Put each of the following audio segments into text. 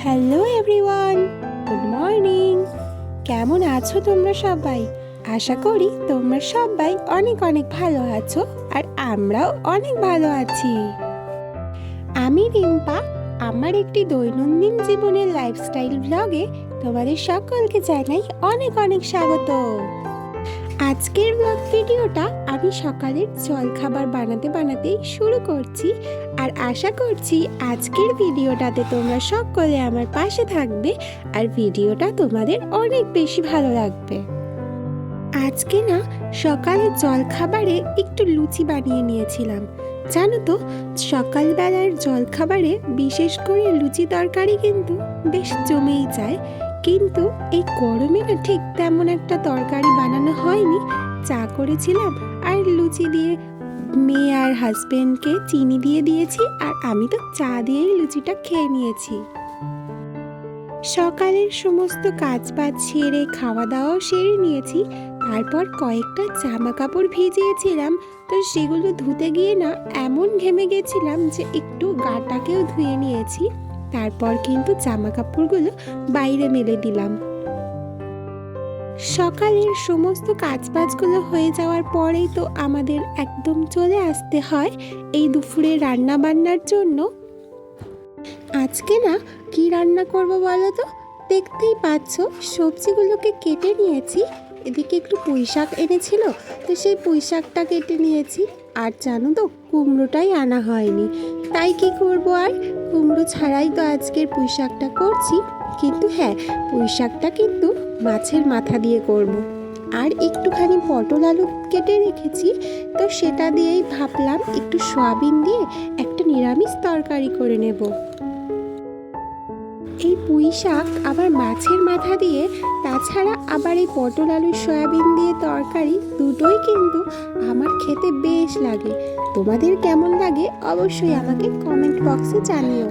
Hello everyone, good morning. কেমন আছো তোমরা সবাই? আশা করি তোমরা সবাই অনেক অনেক ভালো আছো, আর আমরাও অনেক ভালো আছি। আমি রিম্পা, আমার একটি দৈনন্দিন জীবনের লাইফস্টাইল ব্লগে তোমাদের সকলকে জানাই অনেক অনেক স্বাগত। আজকের ব্লগ ভিডিওটা আমি সকালের জলখাবার বানাতে বানাতেই শুরু করছি, আর আশা করছি আজকের ভিডিওটাতে তোমরা সকলে আমার পাশে থাকবে আর ভিডিওটা তোমাদের অনেক বেশি ভালো লাগবে। আজকে না সকালের জলখাবারে একটু লুচি বানিয়ে নিয়েছিলাম। জানো তো, সকালবেলার জলখাবারে বিশেষ করে লুচি তরকারি কিন্তু বেশ জমেই যায়, কিন্তু এই গরমে না ঠিক তেমন একটা তরকারি বানানো হয়নি। চা করেছিলাম আর লুচি দিয়ে মেয়ে আর হাজবেন্ডকে চিনি দিয়ে দিয়েছি, আর আমি তো চা দিয়েই লুচিটা খেয়ে নিয়েছি। সকালের সমস্ত কাজ বাজ সেরে খাওয়া দাওয়াও সেরে নিয়েছি। তারপর কয়েকটা জামা কাপড় ভিজিয়েছিলাম, তো সেগুলো ধুতে গিয়ে না এমন ঘেমে গেছিলাম যে একটু গাটাকেও ধুয়ে নিয়েছি। তারপর কিন্তু জামা কাপড়গুলো বাইরে মেলে দিলাম। সকালের সমস্ত কাজবাজগুলো হয়ে যাওয়ার পরেই তো আমাদের একদম চলে আসতে হয় এই দুপুরে রান্না বান্নার জন্য। আজকে না কি রান্না করব বলো তো? দেখতেই পাচ্ছ সবজিগুলোকে কেটে নিয়েছি। এদিকে একটু পুঁই শাক এনেছিল, তো সেই পুঁই শাকটা কেটে নিয়েছি। আর জানো তো, কুমড়োটাই আনা হয়নি, তাই কি করব, আর কুমড়ো ছাড়াই তো আজকের পুঁই শাকটা করছি। কিন্তু হ্যাঁ, পুঁই শাকটা কিন্তু মাছের মাথা দিয়ে করব। আর একটুখানি পটল আলু কেটে রেখেছি, তো সেটা দিয়েই ভাবলাম একটু সয়াবিন দিয়ে একটা নিরামিষ তরকারি করে নেব। এই পুঁই শাক আবার মাছের মাথা দিয়ে, তাছাড়া আবার এই পটল আলু সয়াবিন দিয়ে তরকারি, দুটোই কিন্তু আমার খেতে বেশ লাগে। তোমাদের কেমন লাগে অবশ্যই আমাকে কমেন্ট বক্সে জানিও।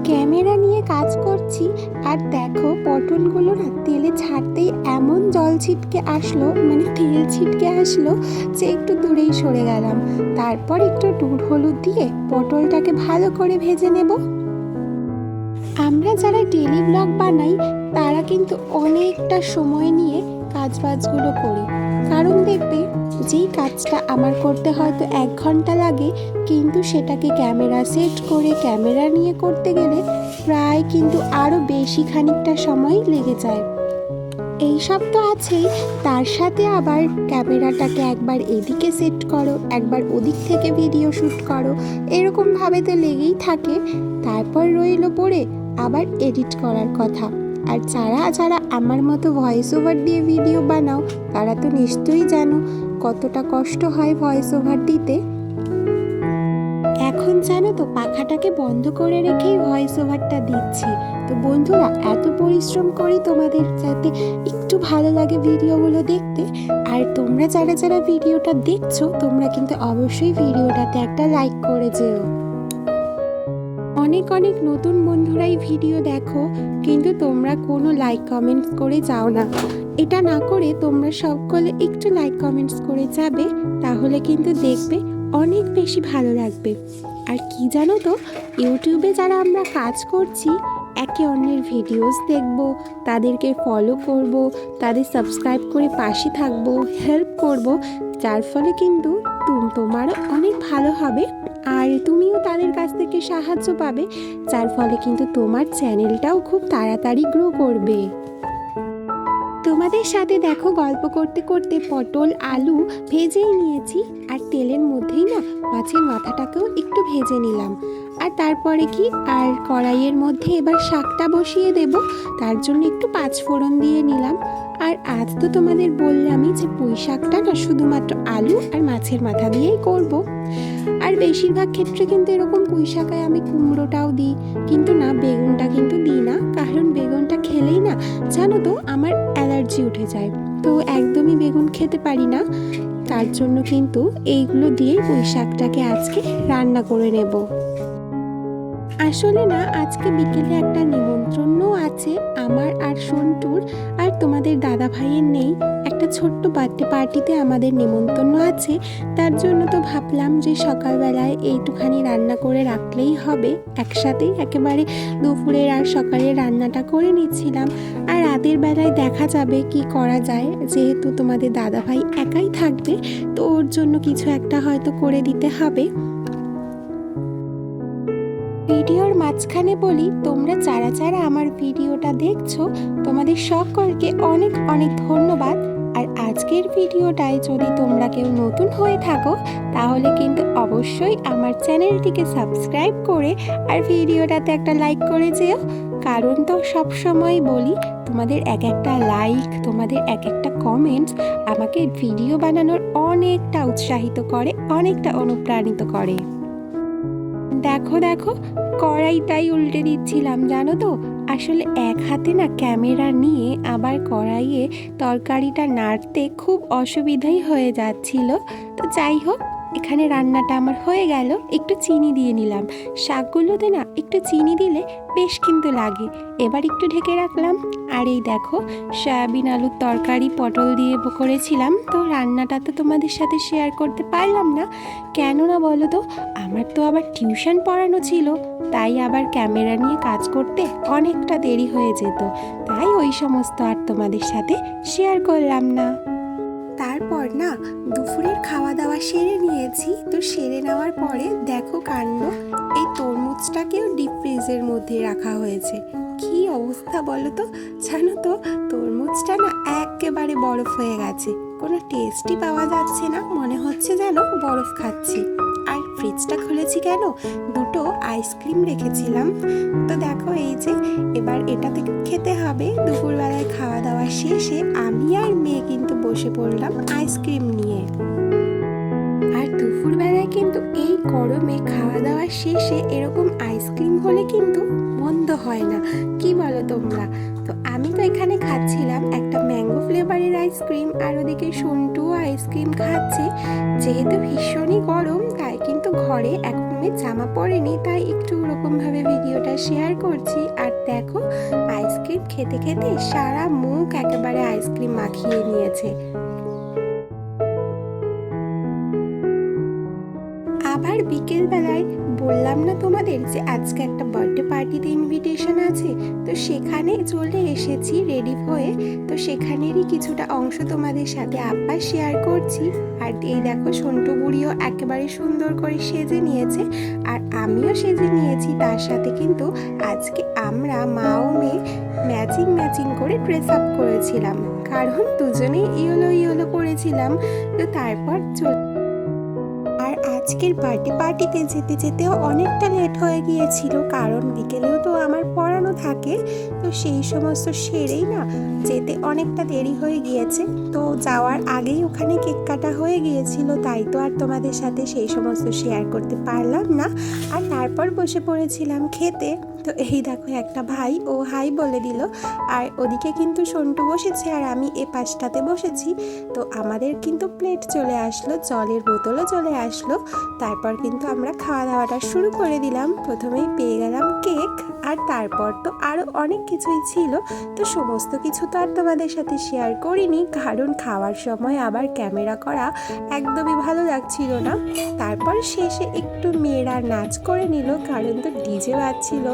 ক্যামেরা নিয়ে কাজ করছি, আর দেখো পটলগুলো না তেলে ছাড়তেই এমন জল ছিটকে আসলো, মানে তেল ছিটকে আসলো যে একটু দূরেই সরে গেলাম। তারপর একটু নুন হলুদ দিয়ে পটলটাকে ভালো করে ভেজে নেব। আমরা যারা ডেলি ব্লগ বানাই তারা কিন্তু অনেকটা সময় নিয়ে কাজবাজগুলো করি, কারণ দেখবে যেই কাজটা আমার করতে হয়তো 1 ঘন্টা লাগে, কিন্তু সেটাকে ক্যামেরা সেট করে ক্যামেরা নিয়ে করতে গেলে প্রায় কিন্তু আরও বেশি খানিকটা সময় লেগে যায়। এই সব তো আছেই, তার সাথে আবার ক্যামেরাটাকে একবার এদিকে সেট করো, একবার ওদিক থেকে ভিডিও শ্যুট করো, এরকমভাবে তো লেগেই থাকে। তারপর রইল পড়ে আবার এডিট করার কথা। আর যারা যারা আমার মতো ভয়েস ওভার দিয়ে ভিডিও বানাও তারা তো নিশ্চয়ই জানো কতটা কষ্ট হয় ভয়েস ওভার দিতে। এখন জানো তো, পাখাটাকে বন্ধ করে রেখেই ভয়েস ওভারটা দিচ্ছি। তো বন্ধুরা, এত পরিশ্রম করি তোমাদের যাতে একটু ভালো লাগে ভিডিওগুলো দেখতে। আর তোমরা যারা যারা ভিডিওটা দেখছো তোমরা কিন্তু অবশ্যই ভিডিওটাতে একটা লাইক করে যেও। অনেক অনেক নতুন বন্ধুরাই ভিডিও দেখো, কিন্তু তোমরা কোনো লাইক কমেন্টস করে যাও না। এটা না করে তোমরা সকলে একটু লাইক কমেন্টস করে যাবে, তাহলে কিন্তু দেখবে অনেক বেশি ভালো লাগবে। আর কি জানো তো, ইউটিউবে যারা আমরা কাজ করছি, একে অন্যের ভিডিওস দেখব, তাদেরকে ফলো করব, তাদের সাবস্ক্রাইব করে পাশে থাকবো, হেল্প করব, যার ফলে কিন্তু তোমারও অনেক ভালো হবে, আর তুমিও তাদের কাছ থেকে সাহায্য পাবে, যার ফলে কিন্তু তোমার চ্যানেলটাও খুব তাড়াতাড়ি গ্রো করবে। তোমাদের সাথে দেখো গল্প করতে করতে পটল আলু ভেজেই নিয়েছি, আর তেলের মধ্যেই না মাছের মাথাটাকেও একটু ভেজে নিলাম। আর তারপরে কি, আর কড়াইয়ের মধ্যে এবার শাকটা বসিয়ে দেব, তার জন্য একটু 5 ফোড়ন দিয়ে নিলাম। আর আজ তো তোমাদের বললামই যে পুঁই শাকটা না শুধুমাত্র আলু আর মাছের মাথা দিয়েই করব। আর বেশিরভাগ ক্ষেত্রে কিন্তু এরকম পুঁই শাকায় আমি কুমড়োটাও দিই, কিন্তু না, বেগুনটা কিন্তু দিই না, কারণ বেগুনটা খেলেই না জানো তো আমার অ্যালার্জি উঠে যায়, তো একদমই বেগুন খেতে পারি না। তার জন্য কিন্তু এইগুলো দিয়েই পুঁই শাকটাকে আজকে রান্না করে নেব। আসলে না আজকে বিকেলে একটা নিমন্ত্রণও আছে আমার আর সন্টুর, আর তোমাদের দাদা ভাইয়ের নেই। একটা ছোট্ট বার্থডে পার্টিতে আমাদের নিমন্ত্রণ আছে। তার জন্য তো ভাবলাম যে সকালবেলায় এইটুখানি রান্না করে রাখলেই হবে, একসাথেই একেবারে দুপুরের আর সকালের রান্নাটা করে নিচ্ছিলাম। আর রাতের বেলায় দেখা যাবে কি করা যায়, যেহেতু তোমাদের দাদা ভাই একাই থাকবে, তো ওর জন্য কিছু একটা হয়তো করে দিতে হবে। ভিডিওর মাঝখানে বলি, তোমরা যারা যারা আমার ভিডিওটা দেখছো তোমাদের সকলকে অনেক অনেক ধন্যবাদ। আর আজকের ভিডিওটায় যদি তোমরা কেউ নতুন হয়ে থাকো তাহলে কিন্তু অবশ্যই আমার চ্যানেলটিকে সাবস্ক্রাইব করে আর ভিডিওটাতে একটা লাইক করে যেও। কারণ তো সবসময় বলি, তোমাদের এক একটা লাইক, তোমাদের এক একটা কমেন্টস আমাকে ভিডিও বানানোর অনেকটা উৎসাহিত করে, অনেকটা অনুপ্রাণিত করে। দেখো দেখো, কড়াইটাই উল্টে দিচ্ছিলাম জানো তো। আসলে এক হাতে না ক্যামেরা নিয়ে আবার কড়াইয়ে তরকারিটা নাড়তে খুব অসুবিধাই হয়ে যাচ্ছিল। তো যাই হোক, এখানে রান্নাটা আমার হয়ে গেল। একটু চিনি দিয়ে নিলাম, শাকগুলোতে না একটু চিনি দিলে বেশ কিন্তু লাগে। এবার একটু ঢেকে রাখলাম। আর এই দেখো, সয়াবিন আলুর তরকারি পটল দিয়ে করেছিলাম। তো রান্নাটা তো তোমাদের সাথে শেয়ার করতে পারলাম না, কেন না বলো তো, আমার তো আবার টিউশন পড়ানো ছিল, তাই আবার ক্যামেরা নিয়ে কাজ করতে অনেকটা দেরি হয়ে যেত, তাই ওই সমস্ত আর তোমাদের সাথে শেয়ার করলাম না। তারপর না দুপুরের খাওয়া দাওয়া সেরে নিয়েছি। তো সেরে নেওয়ার পরে দেখো কাণ্ড, এই তরমুজটাকেও ডিপ ফ্রিজের মধ্যে রাখা হয়েছে। কি অবস্থা বলো তো। জানো তো, তরমুজটা না একেবারে বরফ হয়ে গেছে, কোনো টেস্টই পাওয়া যাচ্ছে না, মনে হচ্ছে যেন বরফ খাচ্ছি। আর ফ্রিজটা খুলেছি কেন, দুটো আইসক্রিম রেখেছিলাম। তো দেখো এই যে, এবার এটা থেকে খেতে হবে। দুপুরবেলায় খাওয়া দাওয়া শেষে আমি আর মেয়ে কিন্তু বসে পড়লাম আইসক্রিম নিয়ে। আর দুপুরবেলায় কিন্তু এই গরমে খাওয়া দাওয়া শেষে এরকম আইসক্রিম হলে কিন্তু মন্দ হয় না, কি বলো তোমরা? তো আমি তো এখানে খাচ্ছিলাম একটা ম্যাঙ্গো ফ্লেভারের আইসক্রিম, আর ওদিকে সন্টুও আইসক্রিম খাচ্ছে। যেহেতু ভীষণই গরম, তাই কিন্তু ঘরে এখনই জামা পরেনি, তাই একটু ওরকমভাবে ভিডিওটা শেয়ার করছি। আর দেখো, আইসক্রিম খেতে খেতে সারা মুখ একেবারে আইসক্রিম মাখিয়ে নিয়েছে। আবার বিকেলবেলায় বললাম না তোমাদের যে আজকে একটা বার্থডে পার্টিতে ইনভিটেশন আছে, তো সেখানে চলে এসেছি রেডি হয়ে। তো সেখানেরই কিছুটা অংশ তোমাদের সাথে আবার শেয়ার করছি। আর এই দেখো, সন্টু বুড়িও একেবারে সুন্দর করে সেজে নিয়েছে, আর আমিও সেজে নিয়েছি। তার সাথে কিন্তু আজকে আমরা মা ও মেয়ে ম্যাচিং করে ড্রেস আপ করেছিলাম, কারণ দুজনেই ইয়েলো ইয়েলো পরেছিলাম। তো তারপর আর আজকের বার্থডে পার্টিতে যেতে যেতেও অনেকটা লেট হয়ে গিয়েছিল, কারণ বিকেলেও তো আমার পড়ানো থাকে। তো সেই সমস্ত সেরেই না যেতে অনেকটা দেরি হয়ে গিয়েছে। তো যাওয়ার আগেই ওখানে কেক কাটা হয়ে গিয়েছিল, তাই তো আর তোমাদের সাথে সেই সমস্ত শেয়ার করতে পারলাম না। আর তারপর বসে পড়েছিলাম খেতে। তো এই দেখো, একটা ভাই ও হাই বলে দিল, আর ওদিকে কিন্তু সন্টু বসেছে আর আমি এ পাশটাতে বসেছি। তো আমাদের কিন্তু প্লেট চলে আসলো, জলের বোতলও চলে আসলো। তারপর কিন্তু আমরা খাওয়া দাওয়াটা শুরু করে দিলাম। প্রথমেই পেয়ে গেলাম কেক, আর তারপর তো আরও অনেক কিছুই ছিল। তো সমস্ত কিছু তো আর তোমাদের সাথে শেয়ার করিনি, কারণ খাওয়ার সময় আবার ক্যামেরা করা একদমই ভালো লাগছিল না। তারপর শেষে একটু মেয়েরা নাচ করে নিল, কারণ তো ডিজে বাজছিল,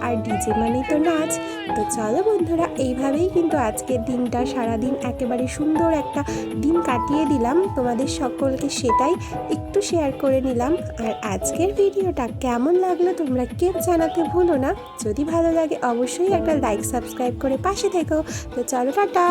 আর ডিজে মানেই তো নাচ। তো চলো বন্ধুরা, এইভাবেই কিন্তু আজকের দিনটা সারাদিন একেবারে সুন্দর একটা দিন কাটিয়ে দিলাম। তোমাদের সকলকে সেটাই একটু শেয়ার করে নিলাম। আর আজকের ভিডিওটা কেমন লাগলো তোমরা কেউ জানাতে ভুলো না। যদি ভালো লাগে অবশ্যই একটা লাইক সাবস্ক্রাইব করে পাশে থেকো। তো চলো টাটা।